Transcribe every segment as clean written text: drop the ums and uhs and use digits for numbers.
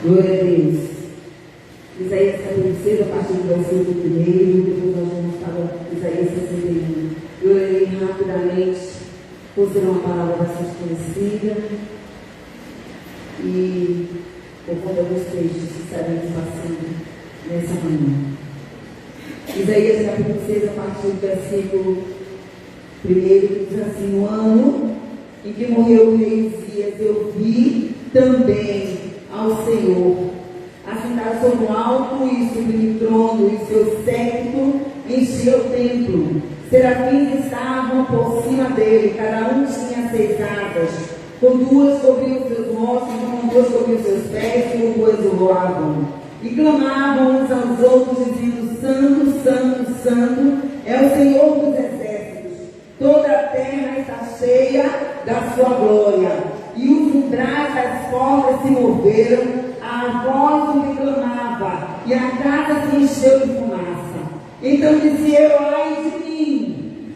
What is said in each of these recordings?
Glória a Deus. Isaías capítulo 6, a partir do versículo 1, depois nós vamos para Isaías 61. Eu lerei rapidamente, por ser uma palavra bastante conhecida, e por conta dos textos que estaremos passando nessa manhã. Isaías capítulo 6, a partir do versículo 1, diz assim: no ano em que morreu o rei Uzias, eu vi também ao Senhor assentado sobre um alto e sublime trono, e seu séquito enchia o templo. Serafins estavam por cima dele, cada um tinha 6 asas, com 2 cobriam os seus rostos, com 2 cobriam os seus pés, e com 2 voavam. E clamavam uns aos outros, dizendo: Santo, Santo, Santo é o Senhor dos exércitos. Toda a terra está cheia da sua glória. E os umbrais das portas se moveram, a voz do que clamava, e a casa se encheu de fumaça. Então disse eu: ai de mim,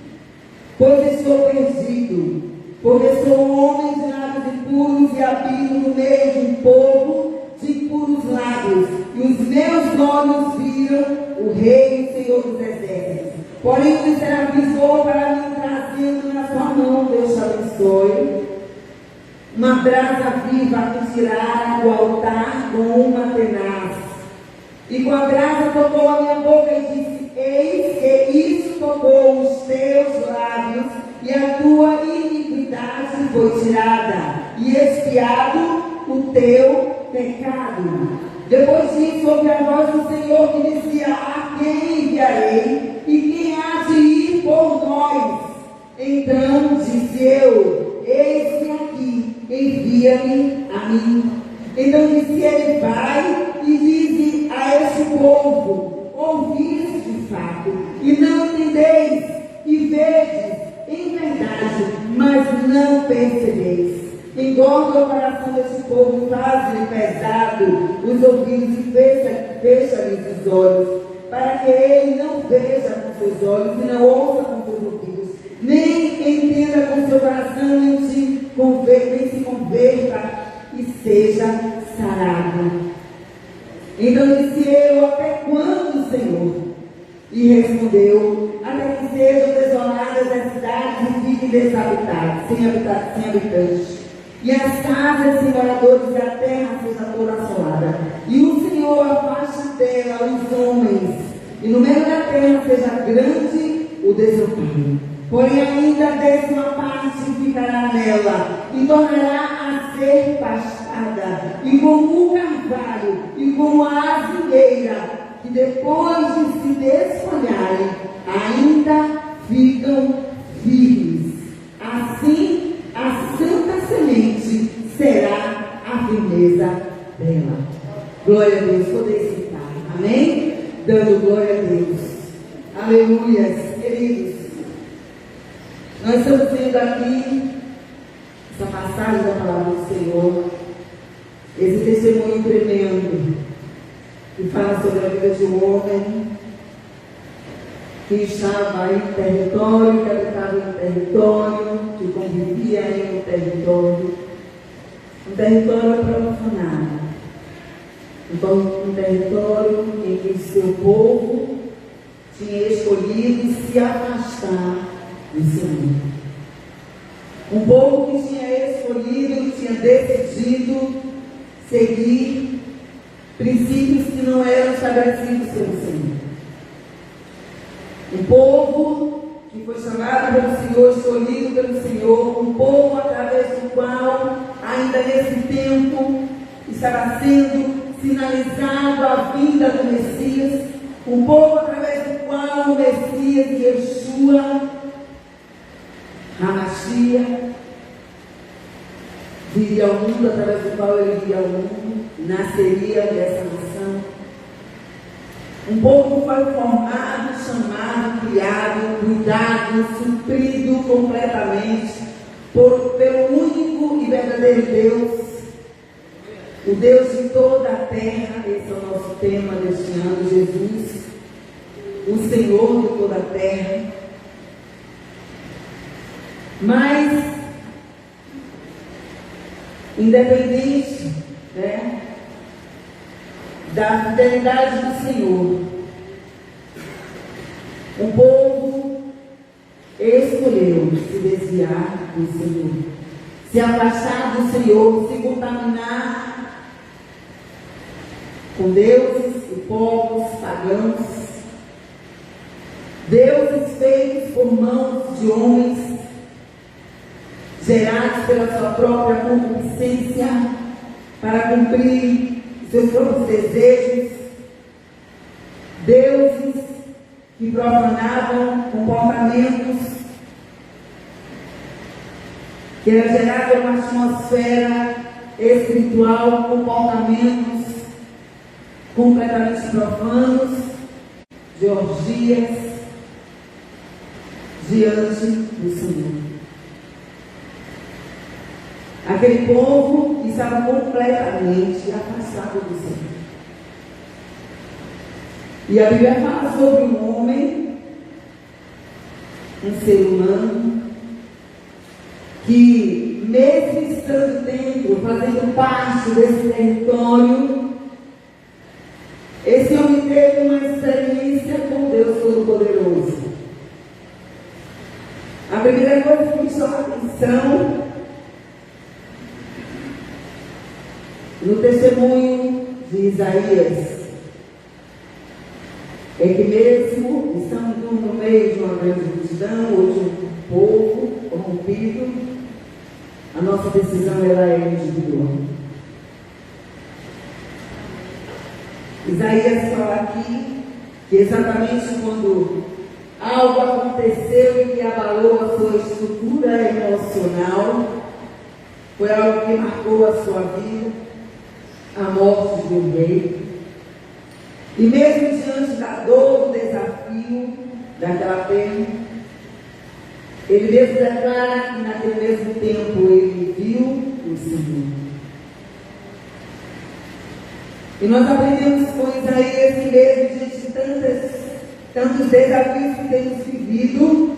pois estou perdido, porque sou um homem de lábios impuros e habito no meio de um povo de impuros lábios, e os meus olhos viram o Rei e Senhor dos exércitos. Porém o serafim voou para mim, trazendo na sua mão, Deus te abençoe, uma brasa viva que tirara do altar com uma tenaz. E com a brasa tocou a minha boca e disse: eis que isso tocou os teus lábios, e a tua iniquidade foi tirada, e expiado o teu pecado. Depois disso ouvi a voz do Senhor que dizia: a quem enviarei? E quem há de ir por nós? Então disse eu: eis-me aqui, envia-me a mim. Então disse ele: vai e dize a este povo: ouvis de fato, e não entendeis, e vedes em verdade, mas não percebeis. Engorda o coração deste povo, faz-lhe pesado os ouvidos e fecha-lhes os olhos, para que ele não veja com seus olhos e não ouça com seus ouvidos, nem entenda com seu coração, nem se converta e seja sarado. Então disse eu: até quando, Senhor? E respondeu: até que sejam desoladas as cidades e fiquem desabitadas, sem habitantes, e as casas sem moradores, e a terra seja toda assolada. E o Senhor afaste dela os homens, e no meio da terra seja grande o desamparo. Porém ainda a 10ª parte ficará nela, e tornará a ser pastada, e como o carvalho, e como a azinheira, que depois de se desfolharem, ainda ficam firmes. Assim, a santa semente será a firmeza dela. Glória a Deus, poder sentar. Amém? Dando glória a Deus. Aleluia, queridos. Nós estamos vendo aqui essa passagem da palavra do Senhor, esse testemunho tremendo, que fala sobre a vida de um homem que estava em um território, que habitava em um território, que convivia em um território profanado. Então, um território em que seu povo tinha escolhido se afastar do Senhor. Um povo que tinha escolhido, tinha decidido seguir princípios que não eram estabelecidos pelo Senhor. Um povo que foi chamado pelo Senhor, escolhido pelo Senhor, um povo através do qual, ainda nesse tempo, estava sendo sinalizado a vinda do Messias, um povo através do qual o Messias, Yeshua HaMashiach, viria ao mundo, através do qual ele viria ao mundo, nasceria dessa nação. Um povo que foi formado, chamado, criado, cuidado, suprido completamente pelo único e verdadeiro Deus, o Deus de toda a terra. Esse é o nosso tema deste ano: Jesus, o Senhor de toda a terra. Mas, independente, da fidelidade do Senhor. Um povo escolheu se desviar do Senhor, se afastar do Senhor, se contaminar com deuses e povos pagãos, deuses feitos por mãos de homens, gerados pela sua própria concupiscência, para cumprir seus próprios desejos, deuses que profanavam comportamentos que era gerado uma atmosfera espiritual, comportamentos completamente profanos, de orgias diante do Senhor. Aquele povo estava completamente afastado do Senhor. E a Bíblia fala sobre um homem, um ser humano, que mesmo estando dentro, fazendo parte desse território, esse homem teve uma experiência com Deus Todo-Poderoso. A primeira coisa que me chama a atenção no testemunho de Isaías é que mesmo estando no meio de uma grande multidão ou de um povo corrompido, a nossa decisão ela é individual. Isaías fala aqui que exatamente quando algo aconteceu e que abalou a sua estrutura emocional, foi algo que marcou a sua vida, a morte de um rei. E mesmo diante da dor, do desafio daquela pena, ele mesmo declara que naquele mesmo tempo ele viu o Senhor. E nós aprendemos com Isaías que mesmo diante de tantos desafios que temos vivido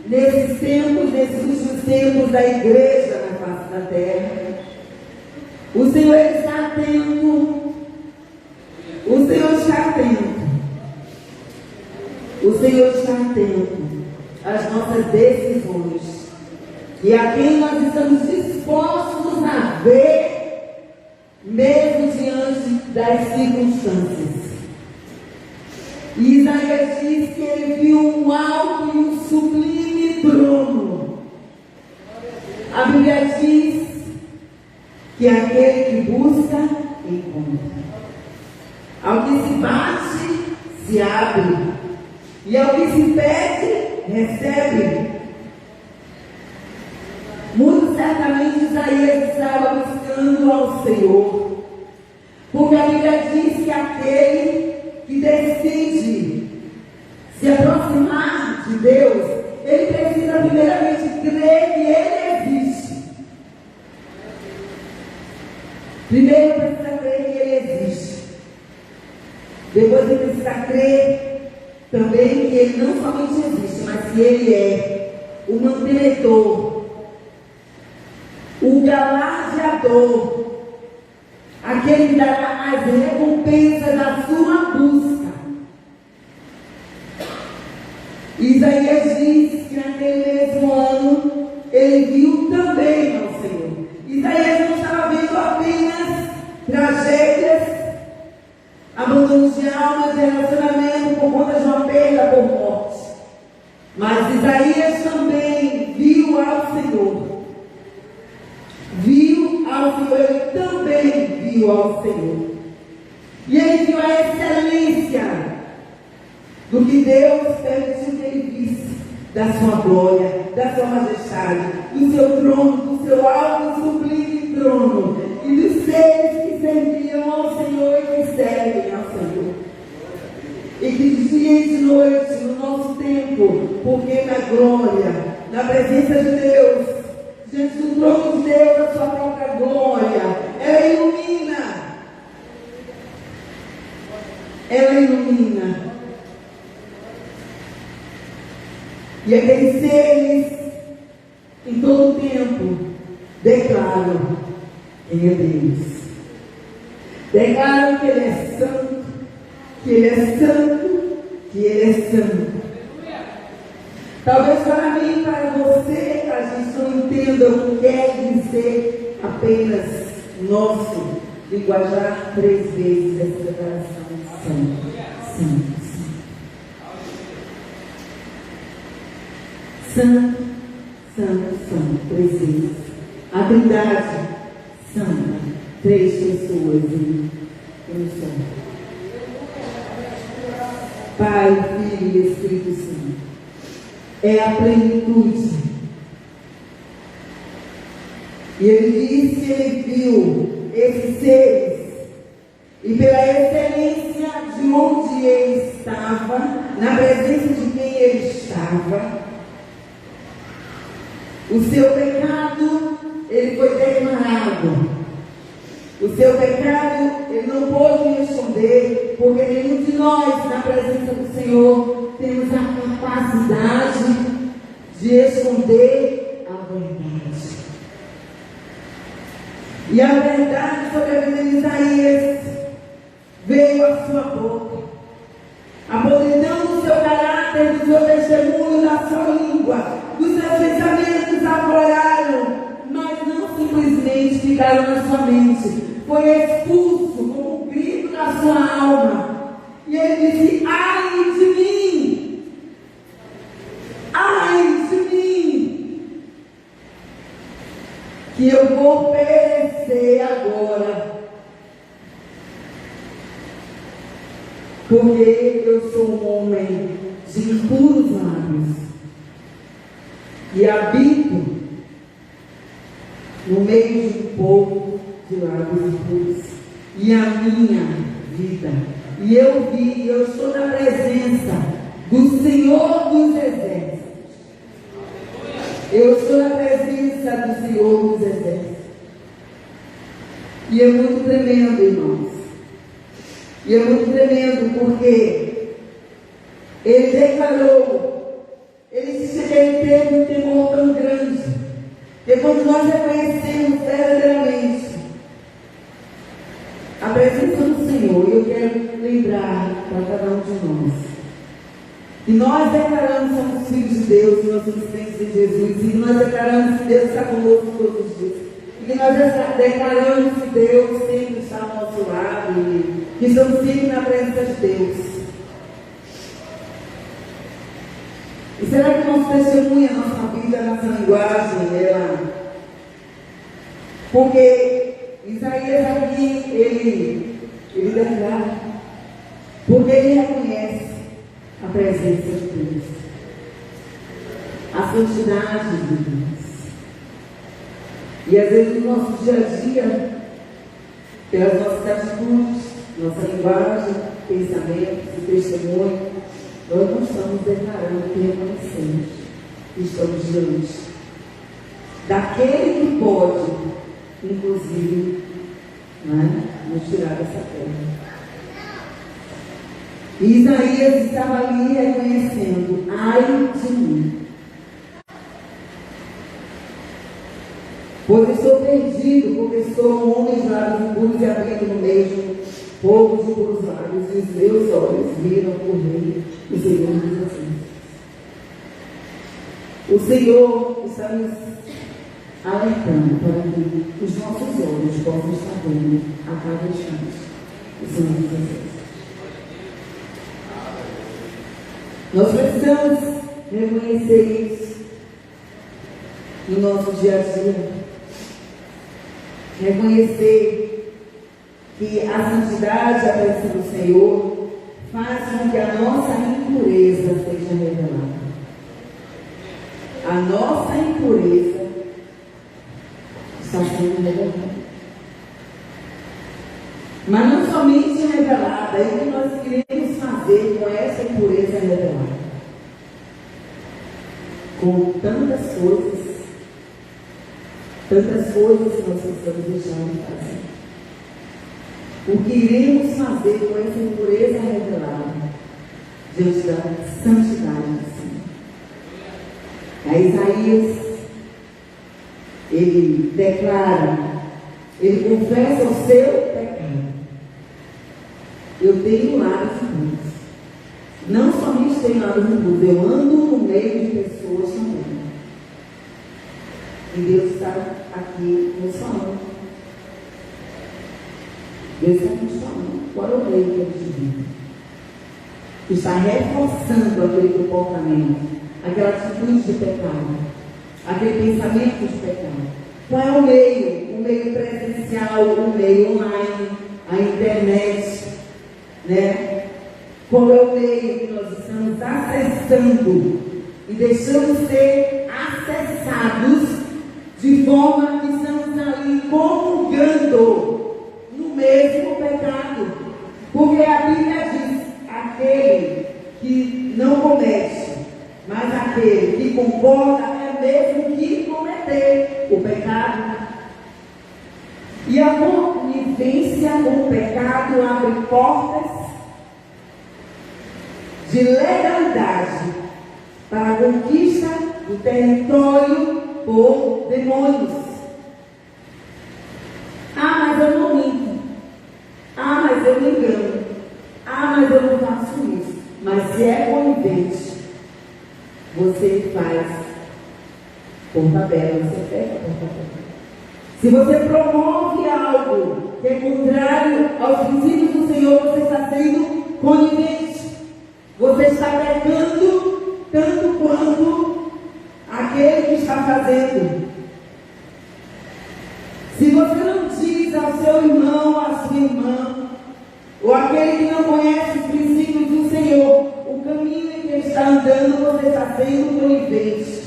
nesses tempos, nesses últimos tempos da igreja na face da terra, o Senhor está atento. O Senhor está atento. O Senhor está atento às nossas decisões e a quem nós estamos dispostos a ver, mesmo diante das circunstâncias. E Isaías diz que ele viu um alto e um sublime trono. A Bíblia diz que aquele que busca, encontra. Ao que se bate, se abre. E ao que se pede, recebe. Muito certamente Isaías estava buscando ao Senhor. Porque a Bíblia diz que aquele que decide se aproximar de Deus, ele precisa primeiramente crer que Ele existe. Primeiro precisa crer que Ele existe. Depois ele precisa crer também que Ele não somente existe, mas que Ele é o mantenedor, o galardeador, aquele que dará as recompensas da sua busca. Isaías diz que naquele mesmo ano ele viu também ao Senhor. Isaías não estava vendo apenas tragédias, abandono de alma, de relacionamento por conta de uma perda por morte. Mas Isaías também viu ao Senhor. Viu ao Senhor, ele também viu ao Senhor. E ele viu a excelência do que Deus permitiu que ele visse, da sua glória, da sua majestade, do seu trono, do seu alto e sublime trono, e dos seres que serviam ao Senhor e que servem ao Senhor. E que de dia e de noite, no nosso tempo, porque na glória, na presença de Deus, diante do trono de Deus, a sua própria glória, ela ilumina. Ela ilumina. E aqueles seres, em todo o tempo, declaram: Ele é Deus. Declaram que Ele é santo. que Ele é santo, que Ele é santo. Talvez para mim e para você, a gente não entenda o que quer dizer apenas nosso linguajar 3 vezes essa declaração de santo, santo, santo. Santo, santo, santo, 3 vezes. A Trindade santa, 3 pessoas em um só. Pai, Filho e Espírito Santo. É a plenitude. E ele disse que ele viu esses seres, e pela excelência de onde ele estava, na presença de quem ele estava, o seu pecado, ele foi declarado. O seu pecado, ele não pôde esconder, porque nenhum de nós, na presença do Senhor, temos a capacidade de esconder a verdade. E a verdade sobre a vida de Isaías veio à sua boca. A podridão do seu caráter, do seu testemunho, da sua língua, dos seus pensamentos afloraram, mas não simplesmente ficaram na sua mente. Foi expulso como um grito da sua alma. E ele disse: ai de mim! Ai de mim! Que eu vou perecer agora. Porque eu sou um homem de impuros lábios. E habito no meio de um povo de lábios impuros. E a minha vida. E eu estou na presença do Senhor dos Exércitos. Eu estou na presença do Senhor dos Exércitos. E é muito tremendo, irmãos. E é muito tremendo porque ele declarou, ele teve um temor tão grande, que quando nós reconhecemos verdadeiramente a presença do Senhor, eu quero lembrar para cada um de nós, que nós declaramos que somos filhos de Deus, que nós somos crentes em Jesus, e que nós declaramos que Deus está conosco todos os dias, e que nós declaramos que Deus sempre está ao nosso lado, e que estamos sempre na presença de Deus. E será que nosso testemunho, a nossa vida, a nossa linguagem, porque Isaías aqui, ele declara, porque ele reconhece a presença de Deus, a santidade de Deus. E às vezes no nosso dia a dia, pelas nossas atitudes, nossa linguagem, pensamentos e testemunho, nós não estamos declarando que reconhecemos que estamos diante daquele que pode, inclusive, nos tirar dessa terra. E Isaías estava ali reconhecendo: ai de mim, pois estou perdido, porque sou um homem de lábios impuros e habito no meio de um povo de impuros lábios, e os meus olhos viram por mim, o Senhor diz assim. O Senhor está nos alertando para que os nossos olhos possam estar vendo a cada instante o Senhor diz assim. Nós precisamos reconhecer isso no nosso dia a dia. Reconhecer que a santidade, a presença do Senhor, faz com que a nossa impureza seja revelada. A nossa impureza está sendo revelada. Mas não somente revelada, é o que nós queremos fazer com essa impureza revelada. Com tantas coisas que nós precisamos deixar de fazer. O que iremos fazer com essa impureza revelada diante da santidade do Senhor. A Isaías, ele declara, ele confessa o seu pecado. Eu tenho lábios impuros. Não somente tenho lábios impuros, eu ando no meio de pessoas também. E Deus está aqui nos falando. Deus está nos falando. Qual é o meio que a gente vive? Está reforçando aquele comportamento, aquela atitude de pecado, aquele pensamento de pecado. Qual é o meio? O meio presencial, o meio online, a internet, né? Qual é o meio que nós estamos acessando e deixamos ser acessados de forma que estamos ali comungando no mesmo pecado? Porque a Bíblia diz: aquele que não comete, mas aquele que concorda é mesmo que cometer o pecado. E a convivência com o pecado abre portas de legalidade para a conquista do território por demônios. Ah, mas eu não minto. Ah, mas eu não engano. Ah, mas eu não faço isso. Mas se é conivente, você faz por tabela, você pega por tabela. Se você promove algo que é contrário aos princípios do Senhor, você está sendo conivente. Você está pecando tanto quanto aquele que está fazendo. Se você não diz ao seu irmão, à sua irmã, ou aquele que não conhece os princípios do Senhor, o caminho em que ele está andando, você está sendo conivente.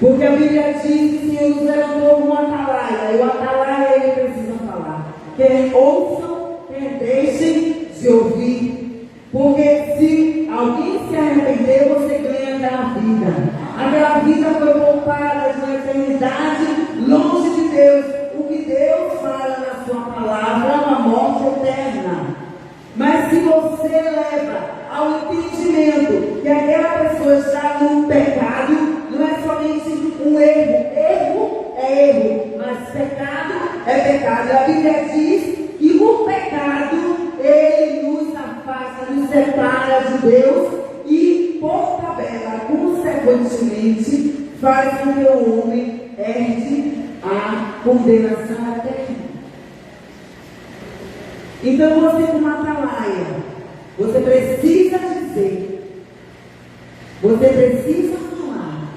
Porque a Bíblia diz que Deus levantou um atalaia, e o atalaia ele precisa falar. Quer ouçam, quer deixem de ouvir. Porque se alguém se arrepender, você ganha aquela vida. Aquela vida foi poupada de uma eternidade longe de Deus. O que Deus fala na sua palavra é uma morte eterna. Mas se você leva ao entendimento que aquela pessoa está num pecado, não é somente um erro. Erro é erro, mas pecado é pecado. E a Bíblia diz que o pecado, ele nos afasta, nos separa de Deus e, por tabela, consequentemente, faz com que o homem herde a condenação eterna. Então, você, como atalaia, você precisa dizer, você precisa falar,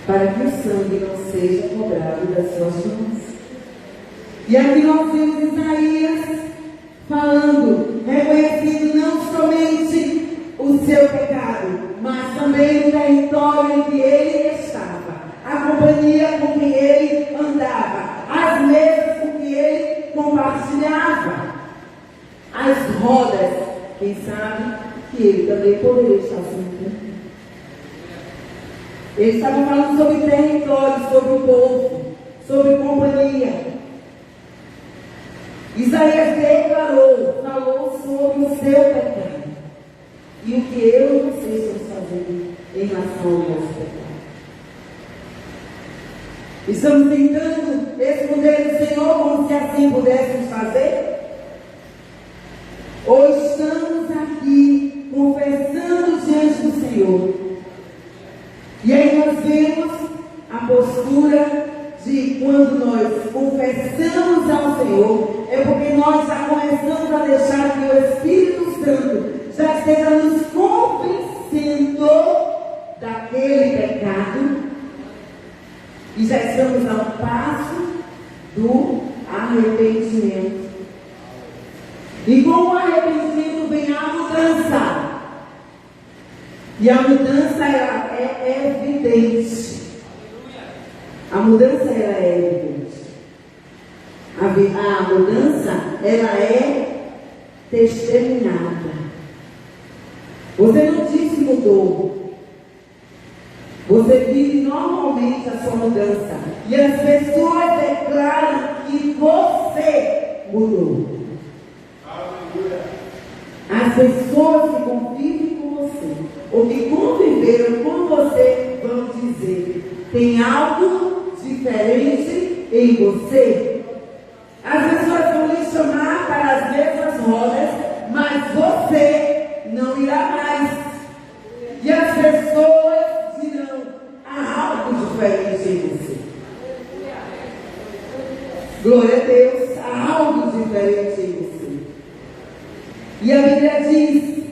para que o sangue não seja cobrado das suas mãos. E aqui nós vemos Isaías falando, reconhecendo não somente o seu pecado, mas também o território em que ele estava, a companhia com quem ele andava, as mesas com que ele compartilhava, as rodas, quem sabe que ele também poderia estar sendo. Ele estava falando sobre território, sobre o povo, sobre companhia. Isaías declarou, falou sobre o seu pecado e o que eu e você estamos fazendo em relação ao nosso pecado. Estamos tentando esconder do Senhor como se assim pudéssemos fazer? Ou estamos aqui confessando diante do Senhor? E aí nós vemos a postura de quando nós confessamos ao Senhor, é porque nós já começamos a deixar que o Espírito Santo já esteja nos convencendo daquele pecado e já estamos ao passo do arrependimento. E com o arrependimento vem a mudança. E a mudança ela é evidente. A mudança ela é evidente. A mudança ela é testemunhada. Você não diz que mudou. Você vive normalmente a sua mudança. E as pessoas declaram que você mudou. As pessoas que convivem com você, ou que conviveram com você, vão dizer: tem algo diferente em você. As pessoas vão te chamar para as mesmas rodas, mas você não irá mais. E as pessoas dirão: há algo diferente em você. Glória a Deus, há algo diferente em você. E a Bíblia diz: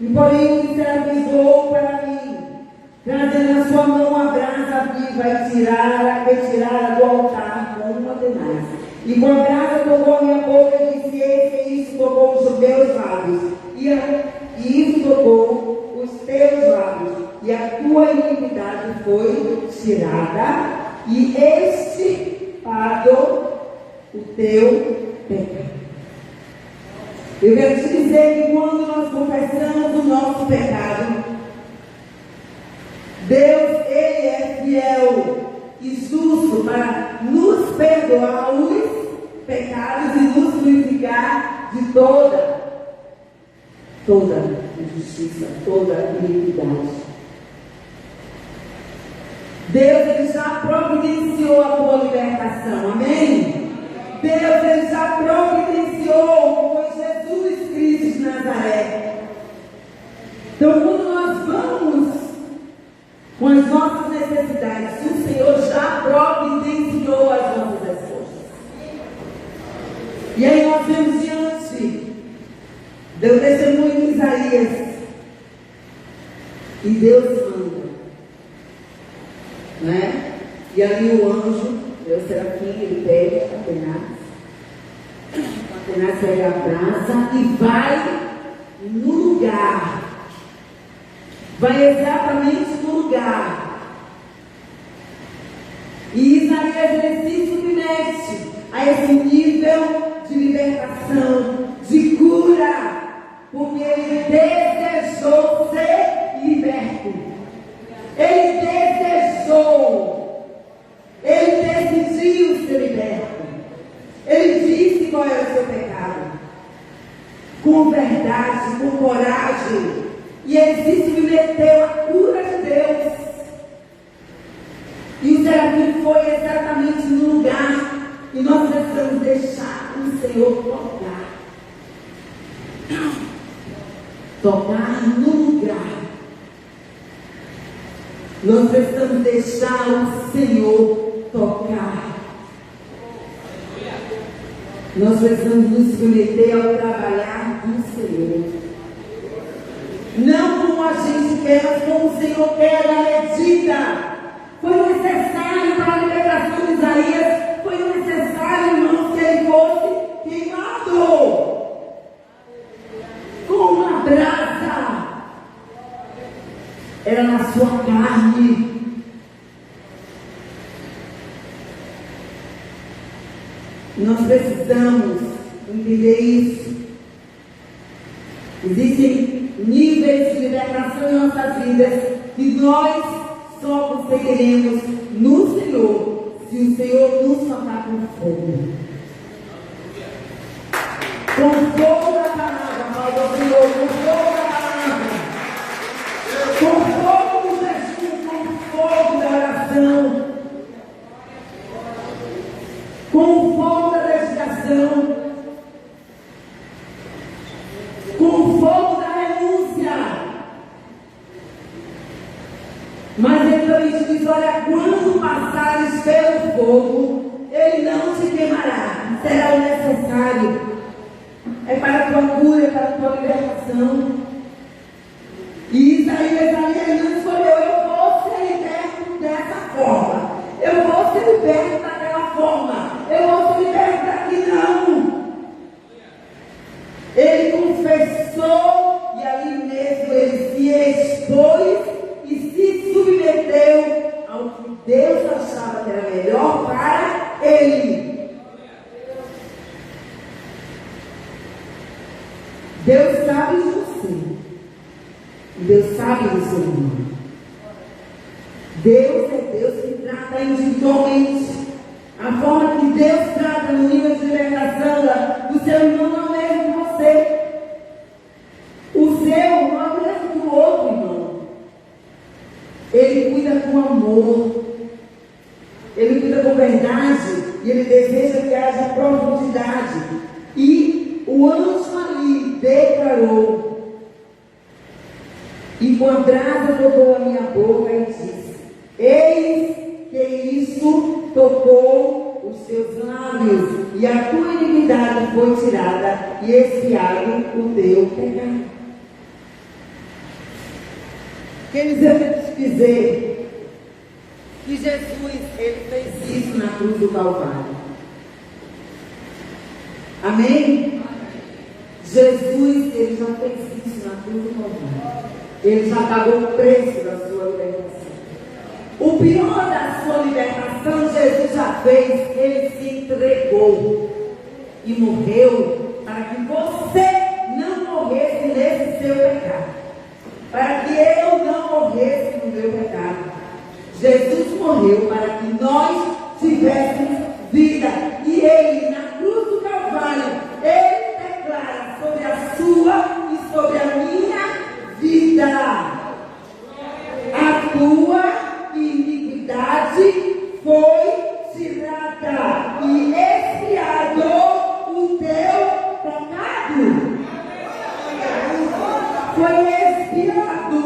e porém o servo enviou para mim, trazendo na sua mão a brasa viva e retirá-la do altar com uma tenaz. E com a brasa tocou a minha boca e disse: eis que isso tocou os meus lábios, e isso tocou os teus lábios, e a tua iniquidade foi tirada, e extirpado o teu pecado. Eu quero te dizer que quando nós confessamos o nosso pecado, Deus, Ele é fiel e justo para nos perdoar os pecados e nos purificar de toda injustiça, toda iniquidade. Deus, Ele já providenciou a tua libertação, amém? Deus, Ele já providenciou com Jesus Cristo de Nazaré. Então, quando nós vamos com as nossas necessidades, o Senhor já providenciou as nossas respostas. E aí nós vemos diante do testemunho de Isaías, e Deus manda, né? E ali o anjo, o serafim, ele pede a tenaz pega a brasa e vai no lugar. Vai exatamente no lugar. E Isaías, ele se submete a esse nível de libertação, de cura, porque ele desejou ser liberto. Ele desejou, ele decidiu ser liberto. Ele disse qual era o seu pecado, com verdade, com coragem. E ele se submeteu à cura de Deus. E o serafim foi exatamente no lugar. E nós precisamos deixar o Senhor tocar. Tocar no lugar. Nós precisamos deixar o Senhor tocar. Nós precisamos nos submeter ao trabalhar do Senhor. Não como a gente quer, mas como o Senhor quer, na medida. Foi necessário para a liberação de Isaías, foi necessário, irmãos, que ele fosse queimado com uma brasa. Era na sua carne. Nós precisamos entender isso. Existem níveis de libertação em nossas vidas que nós só conseguiremos no Senhor, se o Senhor nos tocar com fogo. Com fogo da palavra, fala ao Senhor, com fogo da palavra, com fogo do jejum, com fogo da oração, com o fogo da dedicação, com o fogo da renúncia. Mas ele também te diz: olha, quando passares pelo fogo, ele não te queimará, será o necessário. É para a tua cura, é para a tua libertação. E Isaías ali não escolheu: eu vou ser liberto dessa forma, eu vou ser liberto daquela forma, eu vou ser liberto daqui. Não. Ele confessou e ali mesmo ele se expôs e se submeteu ao que Deus achava que era melhor para ele. Deus sabe de você. Deus sabe do seu irmão. Deus é Deus que trata individualmente. A forma que Deus trata no nível de libertação do seu irmão não é o mesmo que você. O seu não é o mesmo que o outro irmão. Ele cuida com amor. Ele cuida com verdade. E ele deseja que haja profundidade. declarou, e com a brasa tocou a minha boca e disse: eis que isso tocou os teus lábios, e a tua iniquidade foi tirada, e expiado o teu pecado. Queridos, eu quero te dizer que Jesus, ele fez isso na cruz do Calvário. Amém? Jesus, ele já fez isso na cruz do Calvário. Ele já pagou o preço da sua libertação. O pior da sua libertação, Jesus já fez. Ele se entregou e morreu para que você não morresse nesse seu pecado, para que eu não morresse no meu pecado. Jesus morreu para que nós tivéssemos vida. E ele, na cruz do Calvário, ele declara sobre a sua e sobre a minha vida: a tua iniquidade foi tirada e expiado o teu pecado. Foi expiado.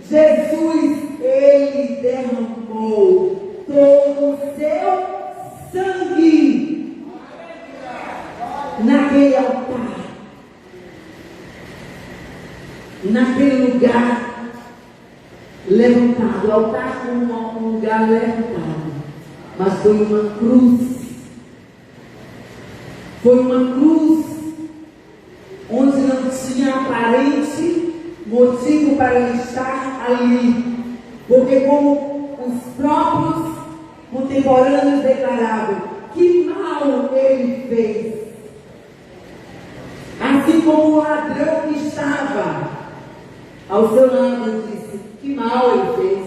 Jesus, ele derramou todo o seu sangue naquele altar, naquele lugar levantado. O altar foi um lugar levantado, mas foi uma cruz. Foi uma cruz onde não tinha aparente motivo para ele estar ali, porque como os próprios contemporâneos declaravam, que mal ele fez. Assim como o ladrão que estava ao seu lado disse, que mal ele fez.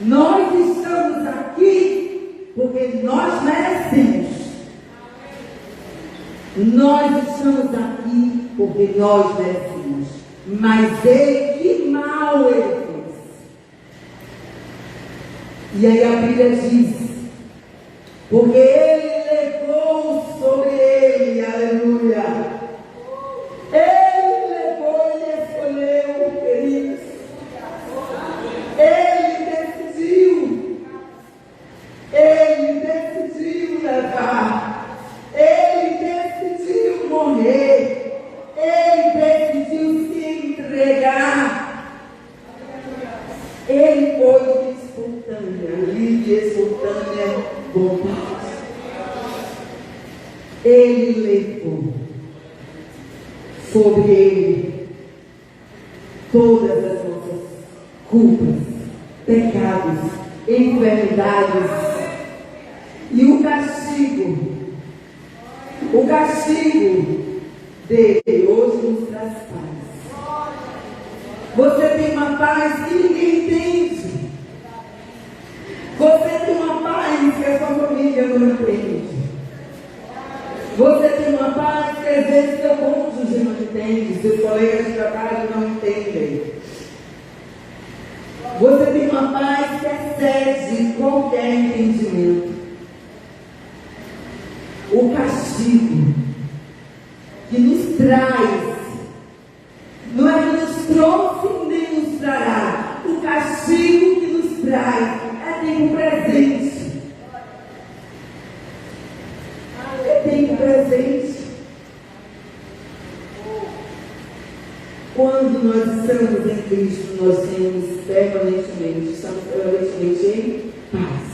Nós estamos aqui porque nós merecemos. Nós estamos aqui porque nós merecemos. Mas ele, que mal ele fez. E aí a Bíblia diz, porque ele levou sobre ele, aleluia. Ele levou e escolheu, queridos. Ele decidiu levar. Ele decidiu morrer. Ele decidiu se entregar. Ele foi espontânea, livre, espontânea vontade. Ele levou sobre ele todas as nossas culpas, pecados, enfermidades. E o castigo dele hoje nos traz paz. Você tem uma paz que ninguém entende. Você tem uma paz que a sua família não entende. Você tem uma paz que às vezes seu cônjuge não entende, seus colegas de trabalho não entendem. Você tem uma paz que excede qualquer entendimento. O castigo que nos traz, não é que nos trouxe nem nos trará. O castigo que nos traz é tempo presente. É tempo presente. Quando nós estamos em Cristo, nós estamos permanentemente em paz.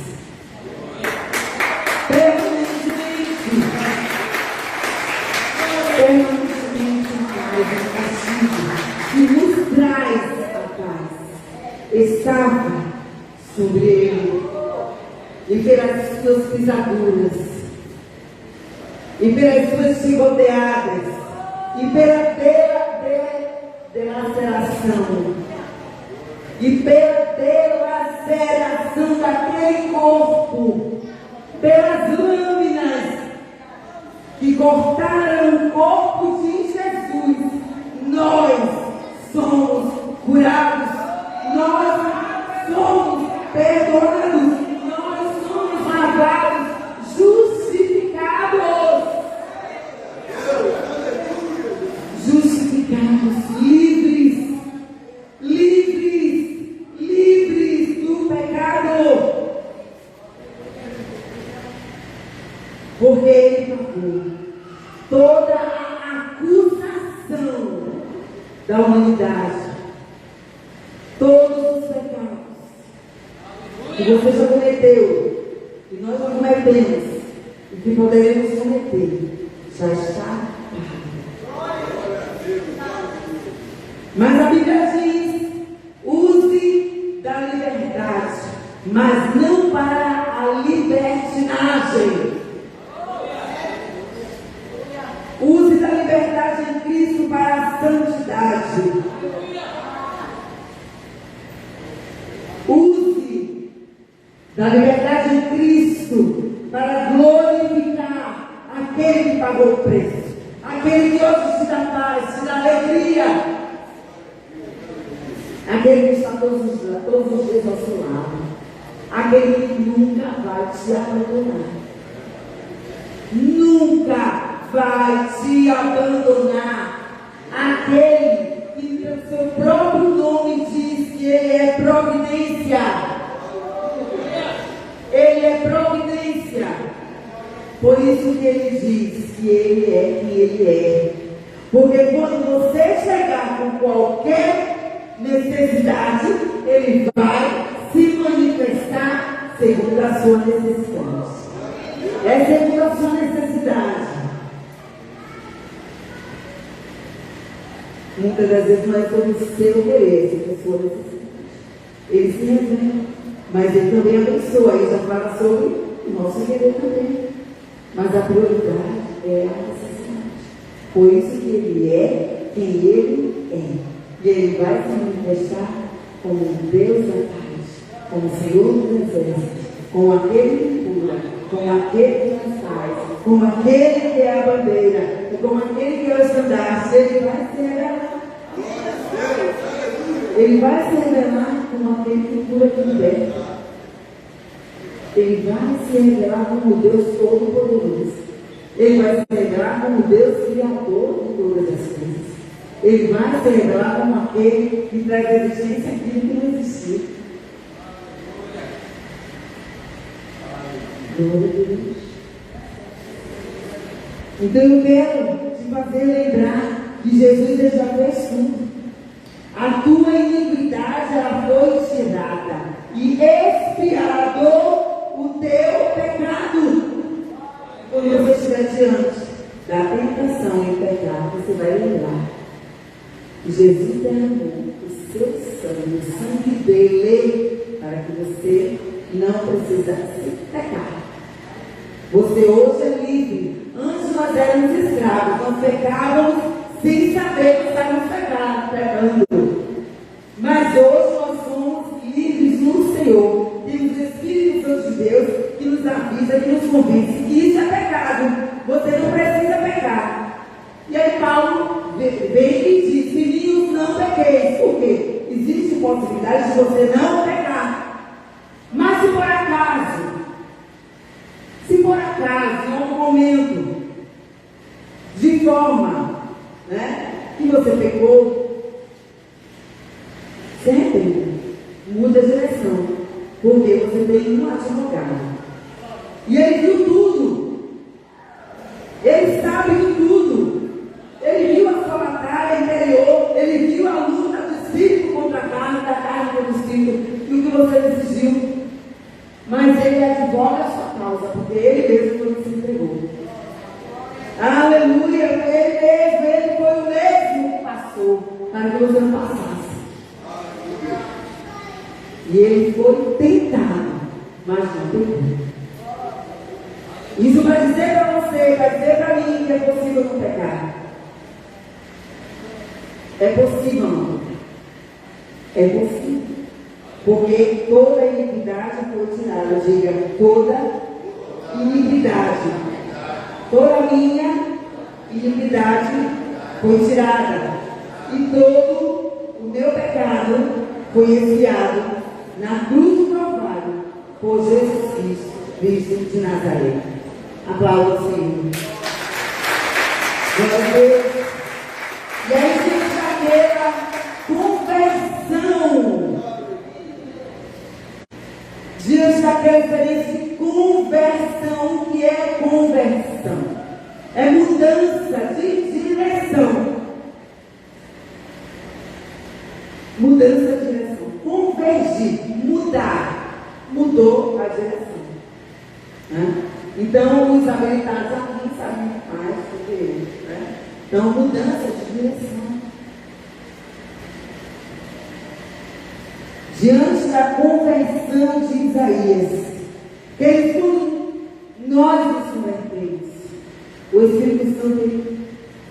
Permanentemente em paz, o castigo que nos traz a paz estava sobre ele, e pelas suas pisaduras, e pelas suas chicoteadas, e pela delaceração, e pela delaceração daquele corpo, pelas lâminas que cortaram o corpo de Jesus, nós somos curados, nós somos perdoados, nós somos lavados, justificados. Porque Ele pagou toda a acusação da humanidade, todos os pecados que você já cometeu, que nós já cometemos e que poderemos cometer, já está pago. Mas a Bíblia diz: use da liberdade, mas não para a libertinagem. Use da liberdade em Cristo para a santidade. Use da liberdade em Cristo para glorificar aquele que pagou o preço, aquele que hoje te dá paz, te dá alegria, aquele que está todos os dias ao seu lado, aquele que nunca vai te abandonar. Nunca vai te abandonar. Aquele que no seu próprio nome diz que Ele é providência. Ele é providência. Por isso que Ele diz que Ele é quem Ele é. Porque quando você chegar com qualquer necessidade, Ele vai se manifestar segundo a sua necessidade. É segundo a sua necessidade. Muitas das vezes nós somos ser obedecer a sua necessidade. Ele se revela, mas Ele também abençoa. Aí já fala sobre o nosso querer também. Mas a prioridade é a necessidade. Por isso que Ele é quem Ele é. E Ele vai se manifestar como Deus da paz, como Senhor dos exércitos, como aquele que cura, como aquele que nos faz, como aquele que é a bandeira, e como aquele que é o estandarte. Ele vai se revelar. Ele vai se revelar como aquele que cura e que liberta. Ele vai se revelar como Deus Todo-Poderoso. Ele vai se revelar como Deus Criador de todas as coisas. Ele vai se revelar como aquele que traz a existência aquilo que não existiu. Glória a Deus. Então eu quero te fazer lembrar que Jesus já fez tudo. A tua iniquidade ela foi tirada e expiado o teu pecado. Quando você estiver diante da tentação e pecado, você vai lembrar que Jesus derramou o seu sangue, o sangue dele, para que você não precisasse pecar. Você hoje é livre. Antes nós éramos escravos, nós pecávamos sem saber que estávamos pecando. Mas hoje nós somos livres no Senhor. Temos o Espírito Santo de Deus que nos avisa, que nos convence que isso é pecado. Você não precisa pecar. E aí Paulo vem e diz: filhinhos, não pequeis. Por quê? Existe possibilidade de você não pecar. Mas se por acaso, em algum momento, de forma, que você pecou, sempre muda a direção, porque você tem um advogado. E ele viu tudo. Ele sabe de tudo. Ele viu a sua batalha interior. Ele viu a luta do espírito contra a carne, da carne contra o espírito, e o que você decidiu. Mas ele advoga a sua causa, porque ele mesmo foi que se entregou. Aleluia! Ele foi o mesmo que passou, para que você não passasse. E ele foi tentado, mas não pecou. Isso vai dizer para você, vai dizer para mim que é possível não pecar. É possível não pecar. É possível. Porque toda iniquidade foi tirada. Diga, toda iniquidade. Toda minha iniquidade foi tirada. E todo o meu pecado foi expiado na cruz do Calvário por Jesus Cristo de Nazaré. Aplauda o Senhor. Glória a Deus. E aí existe aquela conversão. diante daquela experiência de conversão. O que é conversão? É mudança de direção. Mudança de direção. Convergir, mudar. Mudou a direção. Né? Então, os habilitados aqui sabem mais do que eu. Né? Então, mudança de direção. Diante da conversão de Isaías, eles tudo, nós nos convertemos. O Espírito Santo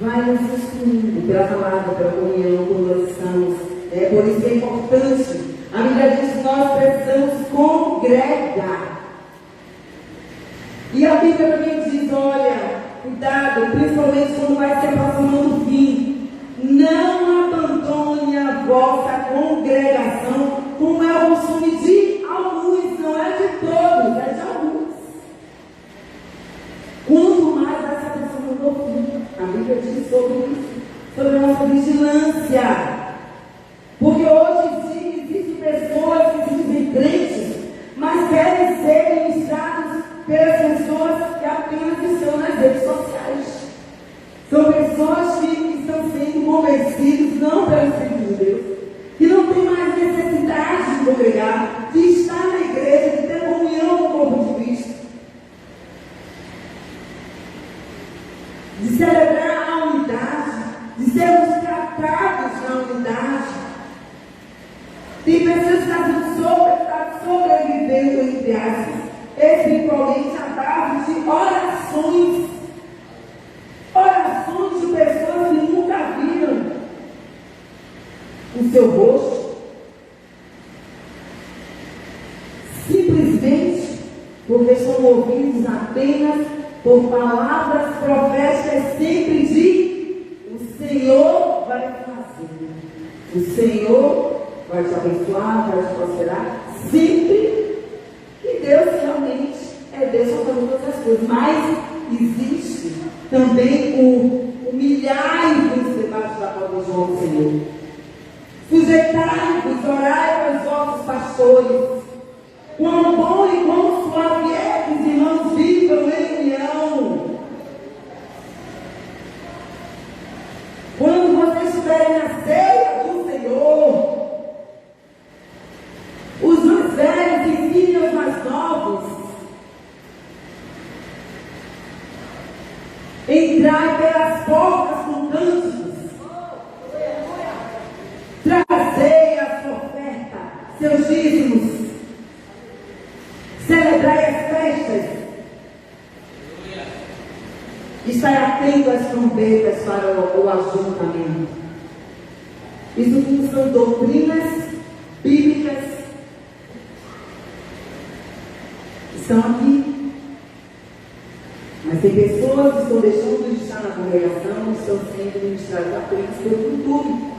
vai nos instruindo pela palavra, pela comunhão, quando nós estamos. Por isso é importante. A Bíblia diz que nós precisamos congregar. E a Bíblia também diz, olha, cuidado, principalmente quando vai se aproximando o fim. Não abandone a vossa congregação, como é o costume de alguns, não é de todos, é de alguns. Quanto mais vai se aproximando o fim. A Bíblia diz sobre isso, sobre a nossa vigilância. Porque hoje existem pessoas que se dizem crentes, mas querem ser ministrados pelas pessoas que apenas estão nas redes sociais. São pessoas que estão sendo convencidas não pelo Espírito de Deus, que não tem mais necessidade de congregar, de estar na igreja, de ter comunhão com o corpo de Cristo, de celebrar a unidade, de sermos tratados na unidade. Tem pessoas que estão sobrevivendo, entre aspas, espiritualmente, à base de orações. Orações de pessoas que nunca viram o seu rosto. Simplesmente porque são ouvidos apenas por palavras proféticas, sempre de o Senhor vai fazer. O Senhor vai te abençoar, vai te prosperar, sempre que Deus realmente é Deus fazendo todas as coisas. Mas existe também o humilhai-vos debaixo da porta de João do Senhor. Sujeitai-vos, orai para os vossos pastores. Quão bom e quão suave é que os irmãos vivam em união. Quando vocês estiverem na ceia do Senhor, os mais velhos ensinem aos mais novos. Entrai pelas portas com cânticos. Trazei a sua oferta, seus dízimos. Celebrai as festas. Estai atento às trombetas para o ajuntamento. Isso tudo são doutrinas bíblicas. Estão aqui. Mas tem pessoas que estão deixando de estar na congregação, estão sendo ministradas apenas pelo YouTube,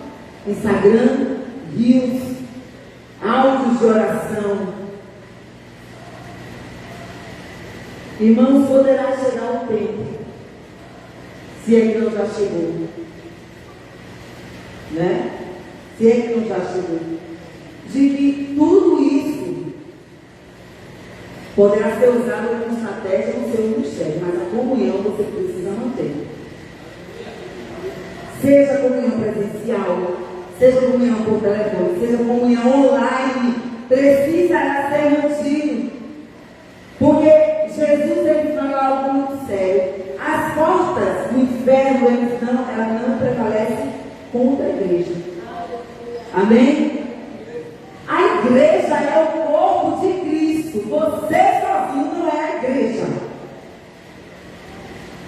Instagram, reels, áudios de oração. Irmãos, poderá chegar o tempo, se é que não já chegou, né? Se é que não já chegou, de que tudo isso poderá ser usado como estratégia no seu ministério, mas a comunhão você precisa manter. Seja comunhão presencial, seja comunhão por telefone, seja comunhão online, precisará ser mantido. Porque Jesus ele falou algo muito sério. As portas do inferno, elas não prevalecem contra a igreja. Amém? A igreja é o corpo de Cristo. Você sozinho não é a igreja.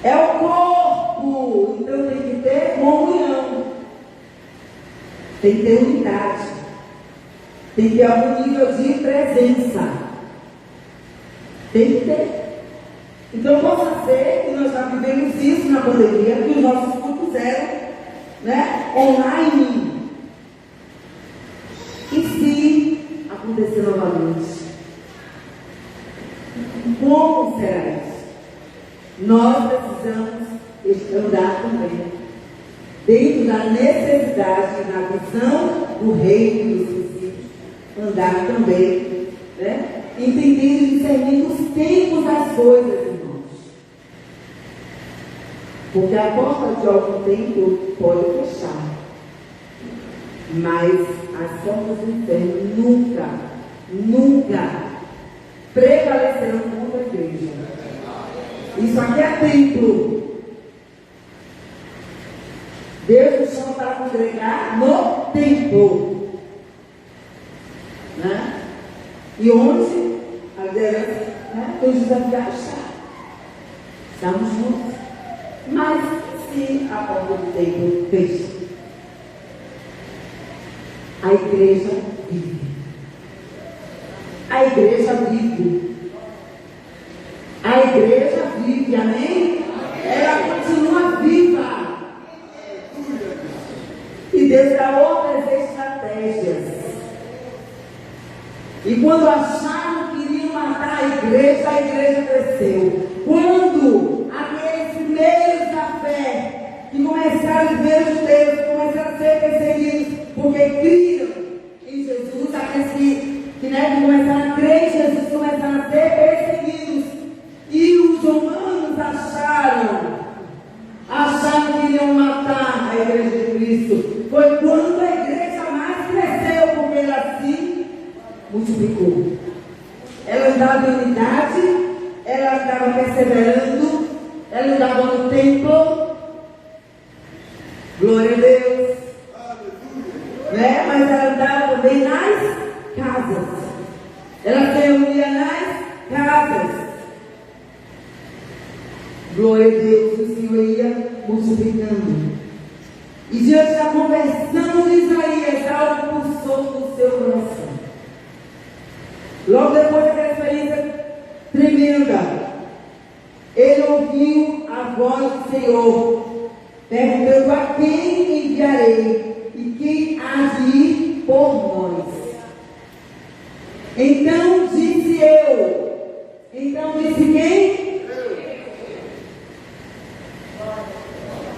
É o corpo. Então tem que ter comunhão. Tem que ter unidade. Tem que ter algum nível de presença. Tem que ter. Então possa ser que nós já vivemos isso na pandemia, que os nossos cultos eram, né, online. E se acontecer novamente? Como será isso? Nós precisamos andar também dentro da necessidade, na visão do reino dos princípios, andar também, né? entendendo e discernindo os tempos das coisas, irmãos. Porque a porta de algum tempo pode fechar, mas as portas do inferno nunca prevalecerão contra a igreja. Isso aqui é templo. Deus nos chama para congregar no templo, né? E onde a liderança, né, nos desafiar está. Estamos juntos. Mas se a porta do templo fecha, a igreja vive. A igreja vive. A igreja vive, amém? Ela continua viva. E Deus dá outras estratégias. E quando acharam que iriam matar a igreja cresceu. Quando aqueles primeiros da fé, que começaram a ver os judeus, começaram a ser perseguidos, porque criam em Jesus, aqueles que começaram a crer em Jesus, começaram a ser perseguidos. E os romanos acharam que iriam matar a igreja de Cristo. Foi quando a igreja mais cresceu, porque ela se multiplicou. Ela andava em unidade, ela andava perseverando, ela andava no templo. Glória a Deus. Né? Mas ela andava também nas casas. Ela se reunia nas casas. Glória a Deus, o Senhor ia multiplicando. E diante da conversão de Isaías, algo pulsou no seu coração. Logo depois daquela experiência tremenda, ele ouviu a voz do Senhor, perguntando: a quem enviarei e quem há de ir por nós? Então disse eu. Então disse quem?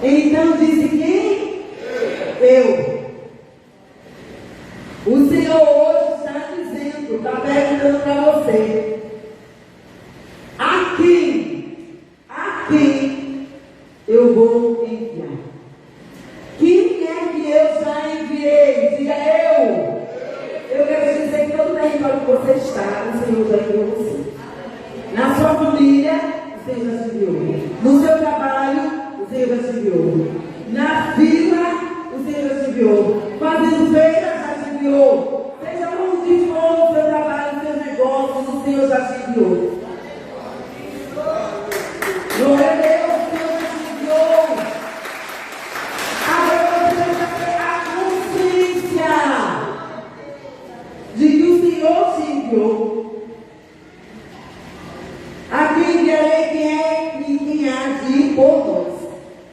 Então disse quem? Eu. O Senhor hoje está dizendo, está perguntando para você: a quem eu vou enviar? Quem é que eu já enviei? Diga eu. Eu quero te dizer que todo território que você está, o Senhor já enviou você. Na sua família, o Senhor já te enviou. No seu trabalho, o Senhor já te enviou. Na vila, o Senhor já te enviou. Fazendo feira, já te enviou. Seja onde for o seu trabalho, o seu negócio, o Senhor já te enviou. Glória a Deus, o Senhor já te enviou. Agora você precisa ter a consciência de que o Senhor te enviou. A quem enviarei quem há de ir por nós.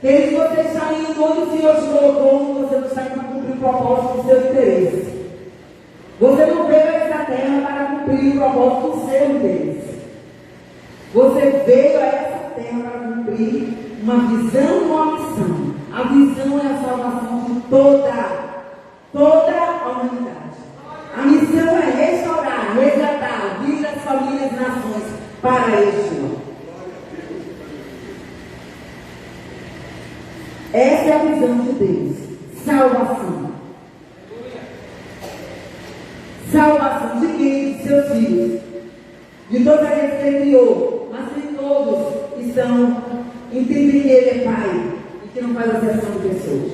Querido, você está indo onde o Senhor te colocou, você não está indo para cumprir o propósito do seu interesse. Você não veio a essa terra para cumprir o propósito do seu interesse. Você veio a essa terra para cumprir uma visão e uma missão. A visão é a salvação de toda a humanidade. A missão é restaurar, resgatar vidas, famílias e nações para Yeshua. Essa é a visão de Deus. Salvação. Salvação de quem? De seus filhos. De todos aqueles que ele criou. Mas nem todos entendem que ele é Pai e que não faz acessão de pessoas.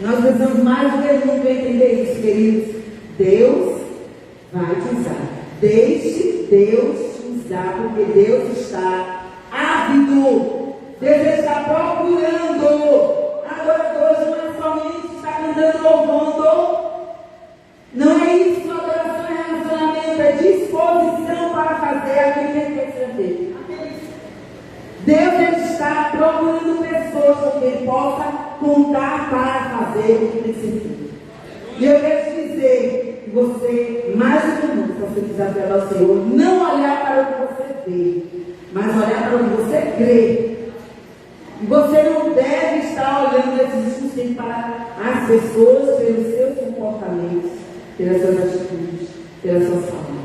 Nós precisamos mais do que nunca entender isso, queridos. Deus vai te usar. Deixe Deus te usar, porque Deus está ávido. Deus está procurando adoradores, não é somente estar cantando, louvando. Não é isso, adoração é relacionamento, é disposição para fazer aquilo que ele quer fazer. Deus está procurando pessoas com quem ele possa contar para fazer o que precisa. E eu quero te dizer que você, mais do que nunca, está sendo desafiado ao Senhor, não olhar para o que você vê, mas olhar para o que você crê. E você não deve estar olhando nesses discursos para as pessoas pelos seus comportamentos, pelas suas atitudes, pelas suas palavras.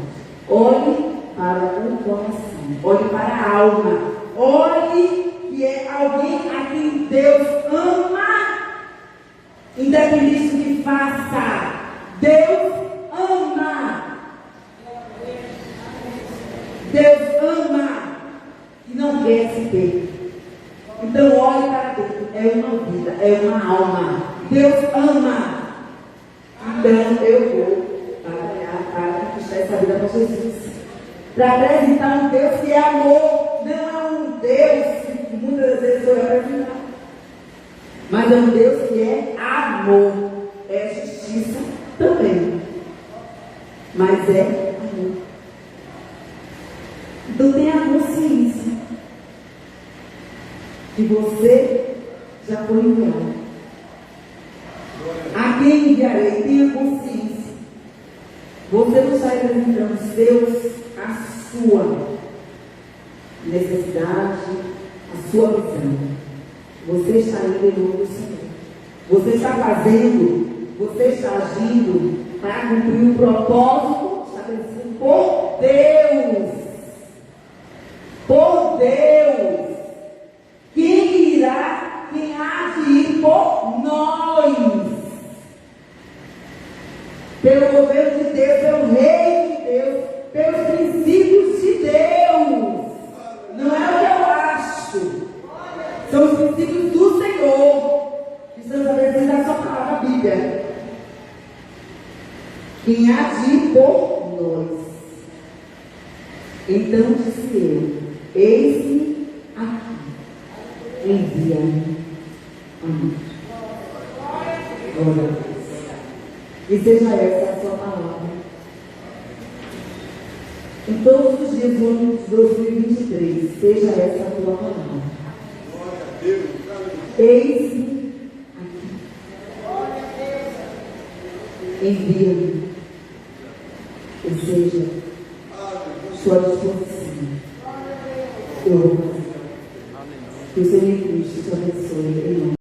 Olhe para o coração, olhe para a alma, olhe que é alguém a quem Deus ama, independente do que faça. Deus ama. Deus ama e não quer se ter. Então olhe para Deus. É uma vida, é uma alma. Deus ama. Então eu vou trabalhar para conquistar essa vida para Jesus. Para apresentar um Deus que é amor. Não é um Deus que muitas vezes foi apresentado. Mas é um Deus que é amor. É justiça também. Mas é amor. Então tenha consciência que você já foi enviado. A quem enviarei? Tenha consciência. Você não está representando a sua necessidade, a sua visão. Você está indo em nome do Senhor. Você está fazendo, você está agindo para cumprir o propósito estabelecido por Deus. Por Deus. Quem irá, quem há de ir por nós? Pelo governo de Deus, pelo reino de Deus, pelos princípios de Deus. Não é o que eu acho. São os princípios do Senhor que estão estabelecidos na sua palavra, a Bíblia. Quem há de ir por nós? Então disse eu: eis-me aqui, envia-me a mim. Glória a Deus. E seja essa a sua palavra. Em todos os dias do ano de 2023, seja essa a tua palavra. Eis-me aqui. Envia-me. Ou seja, sua disposição. Eu vou fazer. Que o Senhor Cristo te abençoe em nome